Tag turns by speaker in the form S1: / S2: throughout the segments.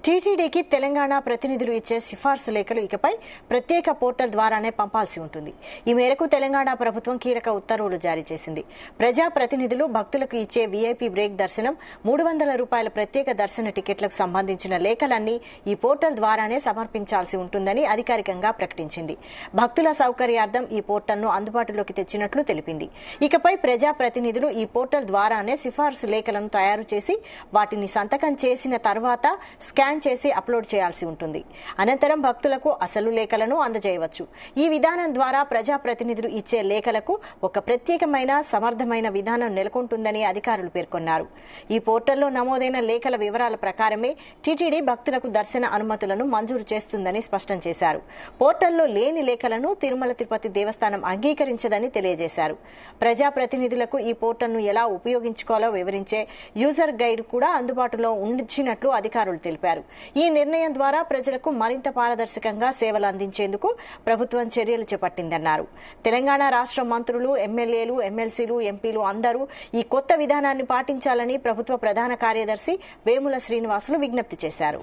S1: టీటీడీకి తెలంగాణ ప్రతినిధులు ఇచ్చే సిఫార్సు లేఖలు ఇకపై ప్రత్యేక పోర్టల్ ద్వారానే పంపాల్సి ఉంటుంది. ఈ మేరకు తెలంగాణ ప్రభుత్వం కీలక ఉత్తర్వులు జారీ చేసింది. ప్రజా ప్రతినిధులు భక్తులకు ఇచ్చే వీఐపీ బ్రేక్ దర్శనం, ₹300 ప్రత్యేక దర్శన టికెట్లకు సంబంధించిన లేఖలన్నీ ఈ పోర్టల్ ద్వారానే సమర్పించాల్సి ఉంటుందని అధికారికంగా ప్రకటించింది. భక్తుల సౌకర్యార్థం ఈ పోర్టల్ను అందుబాటులోకి తెచ్చినట్లు తెలిపింది. ఇకపై ప్రజా ప్రతినిధులు ఈ పోర్టల్ ద్వారానే సిఫార్సు లేఖలను తయారు చేసి వాటిని సంతకం చేసిన తర్వాత స్కాన్ చేసి అప్లోడ్ చేయాల్సి ఉంటుంది. అనంతరం భక్తులకు అసలు లేఖలను అందజేయవచ్చు. ఈ విధానం ద్వారా ప్రజాప్రతినిధులు ఇచ్చే లేఖలకు ఒక ప్రత్యేకమైన సమర్థమైన విధానం నెలకొంటుందని అధికారులు పేర్కొన్నారు. ఈ పోర్టల్లో నమోదైన లేఖల వివరాల ప్రకారమే టీటీడీ భక్తులకు దర్శన అనుమతులను మంజూరు చేస్తుందని స్పష్టం చేశారు. పోర్టల్లో లేని లేఖలను తిరుమల తిరుపతి దేవస్థానం అంగీకరించదని తెలియజేశారు. ప్రజాప్రతినిధులకు ఈ పోర్టల్ను ఎలా ఉపయోగించుకోవాలో వివరించే యూజర్ గైడ్ కూడా అందుబాటులో ఉంచినట్లు అధికారులు తెలిపారు. ఈ నిర్ణయం ద్వారా ప్రజలకు మరింత పారదర్శకంగా సేవలు అందించేందుకు ప్రభుత్వం చర్యలు చేపట్టిందన్నారు. తెలంగాణ రాష్ట్ర మంత్రులు, ఎమ్మెల్యేలు, ఎమ్మెల్సీలు, ఎంపీలు అందరూ ఈ కొత్త విధానాన్ని పాటించాలని ప్రభుత్వ ప్రధాన కార్యదర్శి వేముల శ్రీనివాసులు విజ్ఞప్తి చేశారు.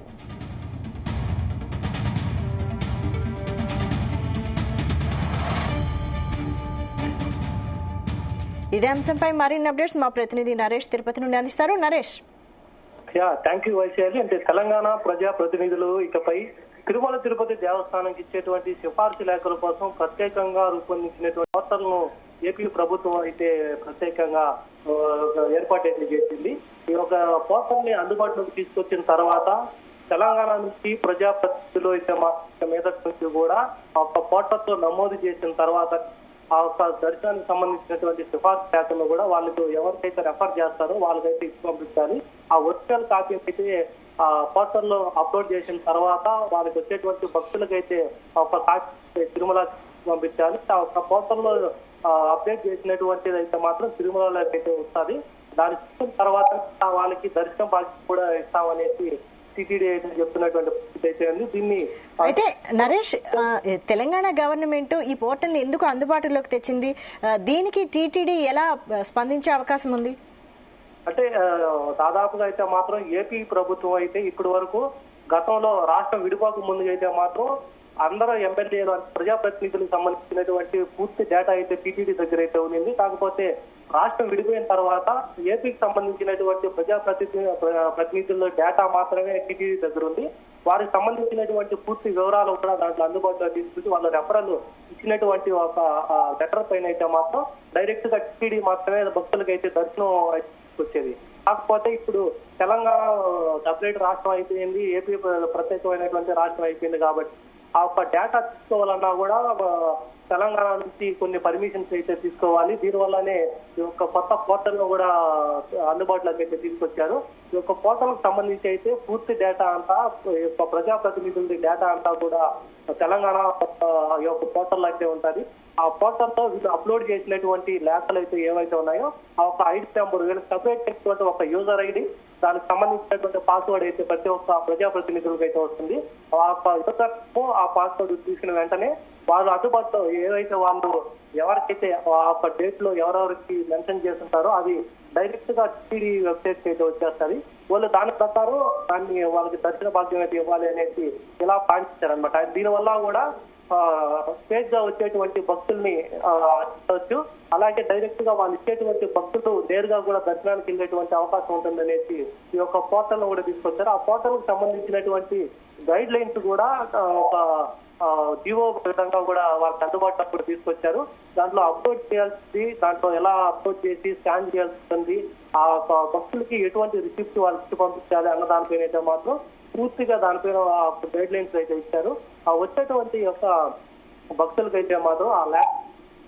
S1: ఇదే అంశంపై మరిన్ని అప్డేట్స్ మా ప్రతినిధి నరేష్ తిరుపతి నుండి అందిస్తారు. నరేష్.
S2: Thank you Vaishali. అంటే తెలంగాణ ప్రజా ప్రతినిధులు ఇకపై తిరుమల తిరుపతి దేవస్థానంకి ఇచ్చేటువంటి సిఫార్సు లేఖల కోసం ప్రత్యేకంగా రూపొందించినటువంటి పోర్టల్ను ఏపీ ప్రభుత్వం అయితే ప్రత్యేకంగా ఏర్పాటు చేసింది. ఈ యొక్క పోర్టల్ ని అందుబాటులోకి తీసుకొచ్చిన తర్వాత తెలంగాణ నుంచి ప్రజాప్రతినిధులు అయితే మీద నుంచి కూడా ఒక పోర్టల్ తో నమోదు చేసిన తర్వాత ఆ యొక్క దర్శనానికి సంబంధించినటువంటి సిఫార్సు లేఖలను కూడా వాళ్ళకు ఎవరికైతే రెఫర్ చేస్తారో వాళ్ళకైతే ఇచ్చి పంపించాలి. ఆ ఒరిజినల్ కాపీ అయితే ఆ పోర్టల్లో అప్లోడ్ చేసిన తర్వాత వాళ్ళకి వచ్చేటువంటి భక్తులకైతే ఒక కాపీ తిరుమల పంపించాలి. ఆ ఒక పోర్టల్లో అప్డేట్ చేసినటువంటిది అయితే మాత్రం తిరుమలలోకి అయితే వస్తుంది. దాని చూసిన తర్వాత వాళ్ళకి దర్శనం బాధ్యత కూడా ఇస్తామనేసి టీటీడీ అయితే చెప్తున్నటువంటి పరిస్థితి అయితే ఉంది. దీన్ని
S1: అయితే నరేష్, తెలంగాణ గవర్నమెంట్ ఈ పోర్టల్ ని ఎందుకు అందుబాటులోకి తెచ్చింది? దీనికి టీటీడీ ఎలా స్పందించే అవకాశం ఉంది?
S2: అంటే దాదాపుగా అయితే మాత్రం ఏపీ ప్రభుత్వం అయితే ఇప్పటి వరకు గతంలో రాష్ట్రం విడిపోక ముందు అయితే మాత్రం అందరూ ఎమ్మెల్యేలు ప్రజాప్రతినిధులకు సంబంధించినటువంటి పూర్తి డేటా అయితే టీటీడీ దగ్గర అయితే ఉంది. కాకపోతే రాష్ట్రం విడిపోయిన తర్వాత ఏపీకి సంబంధించినటువంటి ప్రతినిధుల డేటా మాత్రమే టీటీడీ దగ్గర ఉంది. వారికి సంబంధించినటువంటి పూర్తి వివరాలు కూడా దాంట్లో అందుబాటులో తీసుకుంటూ వాళ్ళ రెఫరల్ ఇచ్చినటువంటి ఒక లెటర్ పైన అయితే మాత్రం డైరెక్ట్ గా టీటీడీ మాత్రమే భక్తులకు అయితే దర్శనం వచ్చేది. కాకపోతే ఇప్పుడు తెలంగాణ సపరేట్ రాష్ట్రం అయిపోయింది, ఏపీ ప్రత్యేకమైనటువంటి రాష్ట్రం అయిపోయింది కాబట్టి ఆ యొక్క డేటా తీసుకోవాలన్నా కూడా తెలంగాణ నుంచి కొన్ని పర్మిషన్స్ అయితే తీసుకోవాలి. దీనివల్లనే ఈ యొక్క కొత్త పోర్టల్ ను కూడా అందుబాటులోకి అయితే తీసుకొచ్చారు. ఈ యొక్క పోర్టల్ కు సంబంధించి అయితే పూర్తి డేటా అంతా ఈ యొక్క ప్రజాప్రతినిధుల డేటా అంతా కూడా తెలంగాణ ఈ యొక్క పోర్టల్ అయితే ఉంటుంది. ఆ పోర్టల్ తో వీళ్ళు అప్లోడ్ చేసినటువంటి లేఖలు అయితే ఏవైతే ఉన్నాయో ఆ ఒక ఐడి నెంబర్ వీళ్ళకి సపరేట్ చేసినటువంటి ఒక యూజర్ ఐడి, దానికి సంబంధించినటువంటి పాస్వర్డ్ అయితే ప్రతి ఒక్క ప్రజాప్రతినిధులకు అయితే వస్తుంది. ఆ యొక్క యూజర్ ఆ పాస్వర్డ్ తీసుకున్న వెంటనే వాళ్ళు అందుబాటులో ఏవైతే వాళ్ళు ఎవరికైతే ఆ యొక్క డేట్ లో ఎవరెవరికి మెన్షన్ చేస్తుంటారో అది డైరెక్ట్ గా టీటీడీ వెబ్సైట్ అయితే వచ్చేస్తుంది. వాళ్ళు దాని ప్రకారం దాన్ని వాళ్ళకి దర్శన భాగ్యం అయితే ఇవ్వాలి అనేది ఇలా పాటించారనమాట. దీనివల్ల కూడా స్టేజ్ గా వచ్చేటువంటి భక్తుల్ని వచ్చు, అలాగే డైరెక్ట్ గా వాళ్ళు ఇచ్చేటువంటి భక్తులు నేరుగా కూడా దర్శనానికి వెళ్ళేటువంటి అవకాశం ఉంటుందనేసి ఈ యొక్క పోర్టల్ కూడా తీసుకొచ్చారు. ఆ పోర్టల్ కు సంబంధించినటువంటి గైడ్ లైన్స్ కూడా ఒక జీవో విధంగా కూడా వాళ్ళకి అందుబాటులో కూడా తీసుకొచ్చారు. దాంట్లో అప్లోడ్ చేయాల్సింది, దాంట్లో ఎలా అప్లోడ్ చేసి స్కాన్ చేయాల్సింది, ఆ భక్తులకి ఎటువంటి రిసిప్ట్ వాళ్ళకి పంపించాలి అన్న దానిపైన అయితే మాత్రం పూర్తిగా దానిపైన గైడ్ లైన్స్ అయితే ఇచ్చారు. ఆ వచ్చేటువంటి యొక్క భక్తులకైతే మాత్రం ఆ ల్యాబ్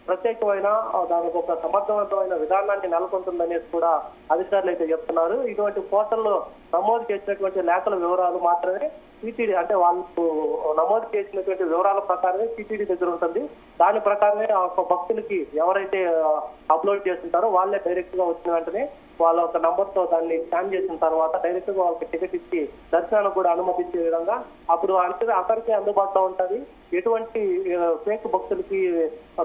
S2: ప్రత్యేకమైన దానికి ఒక సమర్థవంతమైన విధానాన్ని నెలకొంటుందనేసి కూడా అధికారులు అయితే చెప్తున్నారు. ఇటువంటి పోర్టల్లో నమోదు చేసినటువంటి లేఖల వివరాలు మాత్రమే టీటీడీ అంటే వాళ్ళు నమోదు చేసినటువంటి వివరాల ప్రకారమే టీటీడీ దగ్గర ఉంటుంది. దాని ప్రకారమే ఆ భక్తులకి ఎవరైతే అప్లోడ్ చేస్తుంటారో వాళ్ళే డైరెక్ట్ గా వచ్చిన వెంటనే వాళ్ళ ఒక నంబర్ తో దాన్ని స్కాన్ చేసిన తర్వాత డైరెక్ట్ గా వాళ్ళకి టికెట్ ఇచ్చి దర్శనానికి కూడా అనుమతించే విధంగా అప్పుడు అందరికీ అందుబాటులో ఉంటుంది. ఎటువంటి ఫేక్ భక్తులకి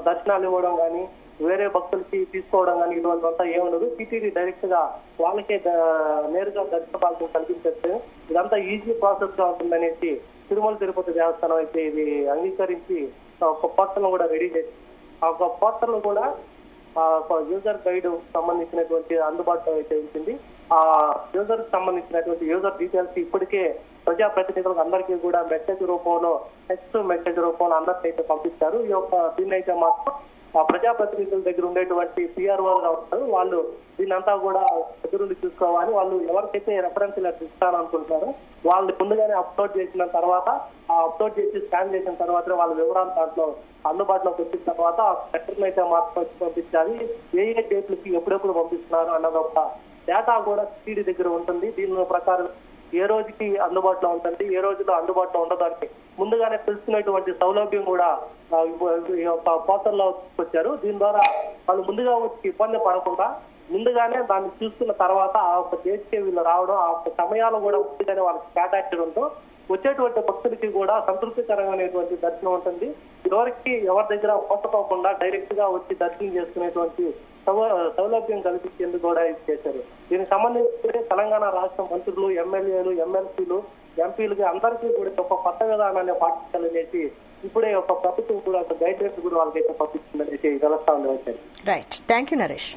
S2: దర్శనాలు ఇవ్వడం కానీ వేరే భక్తులకి తీసుకోవడం కానీ ఇటువంటి అంతా ఏముండదు. టీటీడీ డైరెక్ట్ గా వాళ్ళకే నేరుగా దర్శన భాగ్యం కల్పించేస్తే ఇదంతా ఈజీ ప్రాసెస్ గా ఉంటుందనేసి తిరుమల తిరుపతి దేవస్థానం అయితే ఇది అంగీకరించి ఒక పోర్టల్ కూడా రెడీ చేసి ఆ ఒక పోర్టల్ కూడా యూజర్ గైడ్ సంబంధించినటువంటి అందుబాటులో అయితే ఉంటుంది. ఆ యూజర్ సంబంధించినటువంటి యూజర్ డీటెయిల్స్ ఇప్పటికే ప్రజాప్రతినిధులకు అందరికీ కూడా మెసేజ్ రూపంలో టెక్స్ట్ మెసేజ్ రూపంలో అందరికీ అయితే పంపిస్తారు. ఈ యొక్క దీన్ని అయితే మాత్రం ఆ ప్రజాప్రతినిధుల దగ్గర ఉండేటువంటి పిఆర్ఓలుగా ఉంటారు, వాళ్ళు దీన్నంతా కూడా దగ్గరుండి చూసుకోవాలి. వాళ్ళు ఎవరికైతే రెఫరెన్స్ లెటర్ ఇస్తారనుకుంటున్నారో వాళ్ళు ముందుగానే అప్లోడ్ చేసిన తర్వాత ఆ అప్లోడ్ చేసి స్కాన్ చేసిన తర్వాత వాళ్ళ వివరాలు దాంట్లో అందుబాటులోకి వచ్చిన తర్వాత ఆ లెటర్ని అయితే మాత్రం పంపించాలి. ఏ డేట్లకి ఎప్పుడెప్పుడు పంపిస్తున్నారు అన్నది ఒక డేటా కూడా టీడీ దగ్గర ఉంటుంది. దీని ప్రకారం ఏ రోజుకి అందుబాటులో ఉంటుంది, ఏ రోజులో అందుబాటులో ఉండదంటే ముందుగానే తెలుసుకునేటువంటి సౌలభ్యం కూడా ఈ యొక్క పోర్టల్లో వచ్చారు. దీని ద్వారా వాళ్ళు ముందుగా వచ్చి ఇబ్బంది పడకుండా ముందుగానే దాన్ని చూసుకున్న తర్వాత ఆ యొక్క డేట్కే వీళ్ళు రావడం, ఆ యొక్క సమయాలు కూడా ముందుగానే వాళ్ళకి కేటాయించడంతో వచ్చేటువంటి భక్తులకి కూడా సంతృప్తికరమైనటువంటి దర్శనం ఉంటుంది. ఇదివరకు ఎవరి దగ్గర పోకపోకుండా డైరెక్ట్ గా వచ్చి దర్శనం చేసుకునేటువంటి సౌలభ్యం కల్పించేందుకు కూడా ఇది చేశారు. దీనికి సంబంధించి తెలంగాణ రాష్ట్ర మంత్రులు, ఎమ్మెల్యేలు, ఎమ్మెల్సీలు, ఎంపీలకి అందరికీ కూడా ఒక కొత్త విధానాన్ని పాటించాలనేసి ఇప్పుడే ఒక ప్రభుత్వం కూడా ఒక గైడ్ లైన్స్ కూడా వాళ్ళకైతే పంపించిందనేసి తెలుస్తా ఉంది.
S1: Right, thank you Naresh.